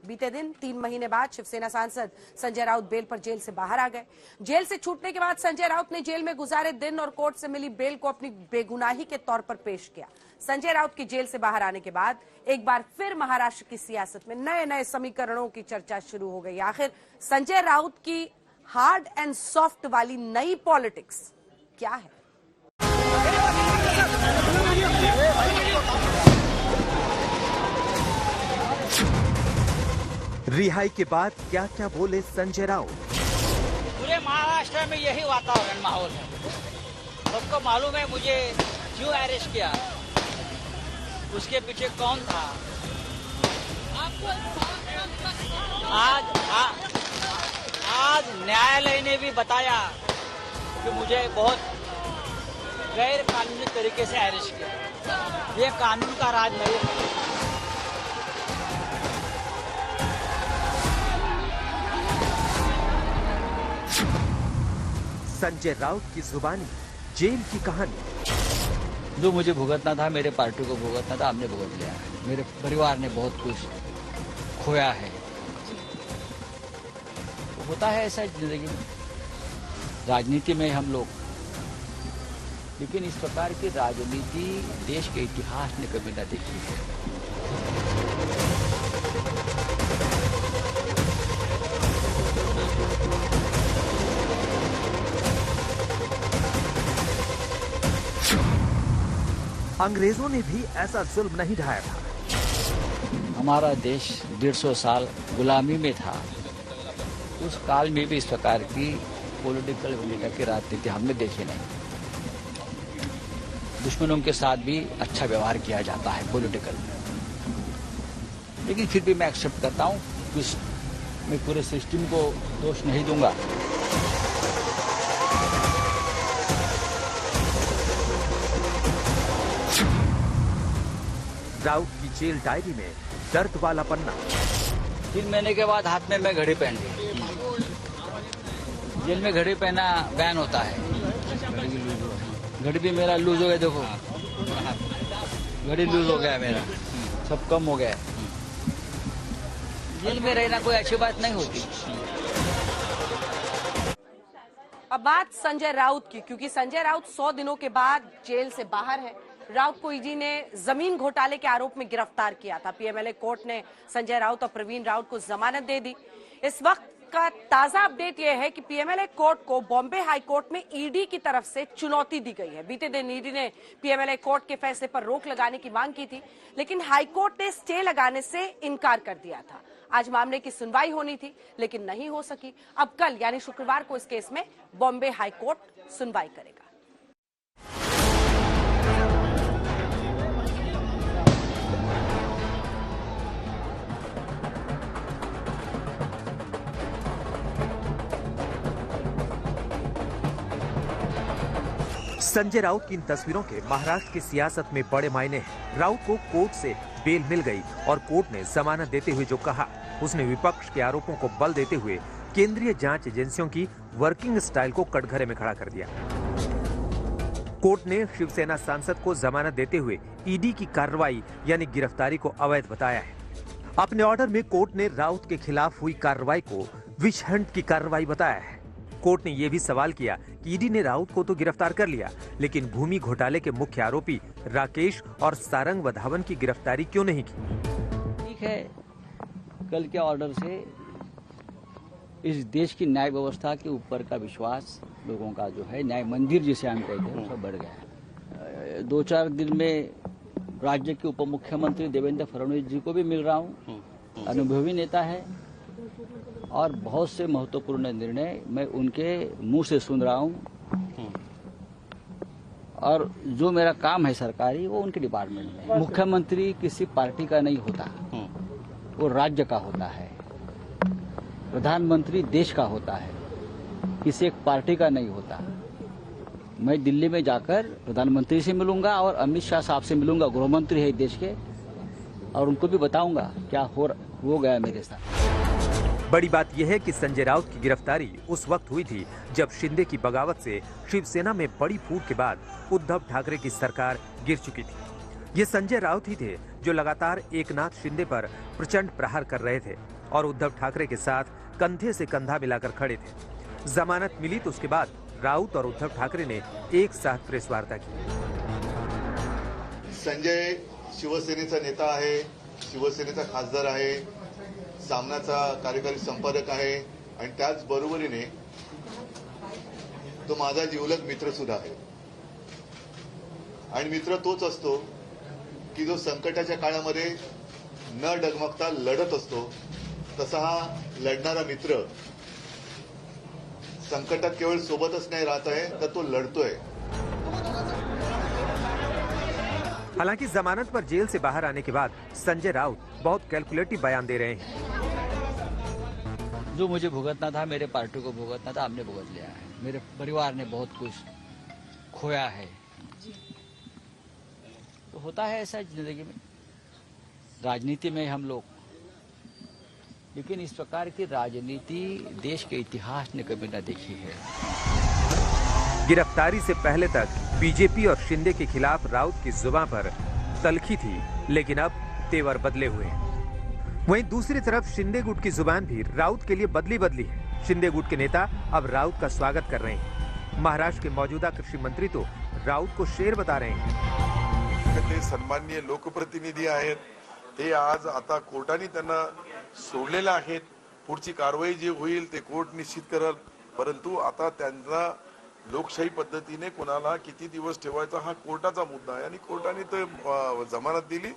बीते दिन 3 महीने बाद शिवसेना सांसद संजय राउत बेल पर जेल से बाहर आ गए। जेल से छूटने के बाद संजय राउत ने जेल में गुजारे दिन और कोर्ट से मिली बेल को अपनी बेगुनाही के तौर पर पेश किया। संजय राउत की जेल से बाहर आने के बाद एक बार फिर महाराष्ट्र की सियासत में नए नए समीकरणों की चर्चा शुरू हो गई। आखिर संजय राउत की हार्ड एंड सॉफ्ट वाली नई पॉलिटिक्स क्या है? रिहाई के बाद क्या क्या बोले संजय राउत? पूरे महाराष्ट्र में यही वातावरण माहौल है। सबको मालूम है मुझे क्यों अरेस्ट किया, उसके पीछे कौन था। आज न्यायालय ने भी बताया कि मुझे बहुत गैर कानूनी तरीके से अरेस्ट किया। ये कानून का राज नहीं है। संजय राउत की जुबानी जेल की कहानी। जो मुझे भुगतना था, मेरे पार्टी को भुगतना था, हमने भुगत लिया है। मेरे परिवार ने बहुत कुछ खोया है। होता है ऐसा जिंदगी में, राजनीति में हम लोग, लेकिन इस प्रकार की राजनीति देश के इतिहास ने कभी न देखी है। अंग्रेजों ने भी ऐसा जुल्म नहीं ढाया था। हमारा देश 150 साल गुलामी में था। उस काल में भी इस प्रकार की पॉलिटिकल विलीटा की राजनीति हमने देखी नहीं। दुश्मनों के साथ भी अच्छा व्यवहार किया जाता है पॉलिटिकल में, लेकिन फिर भी मैं एक्सेप्ट करता हूँ। मैं पूरे सिस्टम को दोष नहीं दूंगा। राउत की जेल डायरी में दर्द वाला पन्ना। 3 महीने के बाद हाथ में मैं घड़ी पहन ली। जेल में घड़ी पहना बैन होता है। घड़ी भी मेरा लूज हो गया, देखो घड़ी लूज हो गया मेरा, सब कम हो गया। जेल में रहना कोई अच्छी बात नहीं होती। अब बात संजय राउत की, क्योंकि संजय राउत 100 दिनों के बाद जेल से बाहर है। राउत को ईडी ने जमीन घोटाले के आरोप में गिरफ्तार किया था। पीएमएलए कोर्ट ने संजय राउत और प्रवीण राउत को जमानत दे दी। इस वक्त का ताजा अपडेट यह है कि पीएमएलए कोर्ट को बॉम्बे हाई कोर्ट में ईडी की तरफ से चुनौती दी गई है। बीते दिन ईडी ने पीएमएलए कोर्ट के फैसले पर रोक लगाने की मांग की थी, लेकिन हाई कोर्ट ने स्टे लगाने से इनकार कर दिया था। आज मामले की सुनवाई होनी थी, लेकिन नहीं हो सकी। अब कल यानी शुक्रवार को इस केस में बॉम्बे हाई कोर्ट सुनवाई करेगा। संजय राउत की इन तस्वीरों के महाराष्ट्र की सियासत में बड़े मायने हैं। राउत को कोर्ट से बेल मिल गई और कोर्ट ने जमानत देते हुए जो कहा, उसने विपक्ष के आरोपों को बल देते हुए केंद्रीय जांच एजेंसियों की वर्किंग स्टाइल को कटघरे में खड़ा कर दिया। कोर्ट ने शिवसेना सांसद को जमानत देते हुए ईडी की कार्रवाई यानी गिरफ्तारी को अवैध बताया है। अपने ऑर्डर में कोर्ट ने राउत के खिलाफ हुई कार्रवाई को विच हंट की कार्रवाई बताया है। कोर्ट ने यह भी सवाल किया कि ईडी ने राउत को तो गिरफ्तार कर लिया, लेकिन भूमि घोटाले के मुख्य आरोपी राकेश और सारंग वधावन की गिरफ्तारी क्यों नहीं की? ठीक है, कल के ऑर्डर से इस देश की न्याय व्यवस्था के ऊपर का विश्वास लोगों का जो है, न्याय मंदिर जिसे हम कहते हैं, सब बढ़ गया है। 2-4 दिन में राज्य के उप मुख्यमंत्री देवेंद्र फडणवीस जी को भी मिल रहा हूँ। अनुभवी नेता है और बहुत से महत्वपूर्ण निर्णय मैं उनके मुंह से सुन रहा हूँ। और जो मेरा काम है सरकारी, वो उनके डिपार्टमेंट में। मुख्यमंत्री किसी पार्टी का नहीं होता, वो राज्य का होता है। प्रधानमंत्री देश का होता है, किसी एक पार्टी का नहीं होता। मैं दिल्ली में जाकर प्रधानमंत्री से मिलूंगा और अमित शाह साहब से मिलूंगा, गृह मंत्री है देश के, और उनको भी बताऊंगा क्या हो गया मेरे साथ। बड़ी बात यह है कि संजय राउत की गिरफ्तारी उस वक्त हुई थी जब शिंदे की बगावत से शिवसेना में बड़ी फूट के बाद उद्धव ठाकरे की सरकार गिर चुकी थी। ये संजय राउत ही थे जो लगातार एकनाथ शिंदे पर प्रचंड प्रहार कर रहे थे। और उद्धव ठाकरे के साथ कंधे से कंधा मिलाकर खड़े थे। जमानत मिली तो उसके बाद राउत और उद्धव ठाकरे ने एक साथ प्रेस वार्ता की। संजय शिवसेनेचा नेता आहे, शिवसेनेचा खासदार आहे, सामनाचा कार्यकारी संपादक आहे आणि त्याच बरोबरीने तो माझा जिवलग मित्र सुद्धा आहे। आणि मित्र तोच असतो की जो संकटाच्या काळामध्ये न डगमगता लढत असतो। तसा हा लढणारा मित्र संकटात केवळ सोबतच नाही राहत आहे, तर तो लढतोय। हालांकि जमानत पर जेल से बाहर आने के बाद संजय राउत बहुत कैलकुलेटिव बयान दे रहे हैं। जो मुझे भुगतना था, मेरे पार्टी को भुगतना था, हमने भुगत लिया है। मेरे परिवार ने बहुत कुछ खोया है। तो होता है ऐसा जिंदगी में, राजनीति में हम लोग, लेकिन इस प्रकार की राजनीति देश के इतिहास ने कभी न देखी है। गिरफ्तारी से पहले तक बीजेपी और शिंदे के खिलाफ राउत की जुबान पर तलखी थी, लेकिन अब तेवर बदले हुए हैं। वहीं दूसरी तरफ शिंदे गुट की जुबान भी राउत के लिए बदली है। शिंदे गुट के नेता अब राउत का स्वागत कर रहे हैं। महाराष्ट्र के मौजूदा कृषि मंत्री तो राउत को शेर बता रहे हैं। ते सन्माननीय लोकप्रतिनिधी आहेत, ते आज आता कोर्टाने त्यांना सोडलेले आहेत। पुढची कारवाई जी होईल ते कोर्ट निश्चित करेल, परंतु आता त्यांना लोकशाही पद्धतीने कोणाला किती दिवस ठेवायचा हा कोर्टाचा मुद्दा आहे आणि कोर्टाने ते जमानत दिली,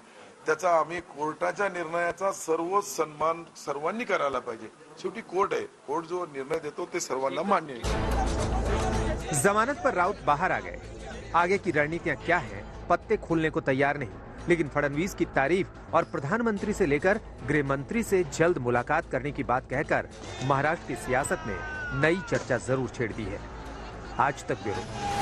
त्याचा आम्ही कोर्टाच्या निर्णयाचा सर्व सन्मान सर्वांनी करायला पाहिजे। शेवटी कोर्ट आहे, कोर्ट जो निर्णय देतो ते सर्वांना मान्य आहे। जमानत पर राउत बाहर आ गए। आगे की रणनीतियां क्या हैं, पत्ते खोलने को तैयार नहीं, लेकिन फडणवीस की तारीफ और प्रधानमंत्री से लेकर गृह मंत्री से जल्द मुलाकात करने की बात कहकर महाराष्ट्र की सियासत में नई चर्चा जरूर छेड़ दी है। आज तक ब्यूरो।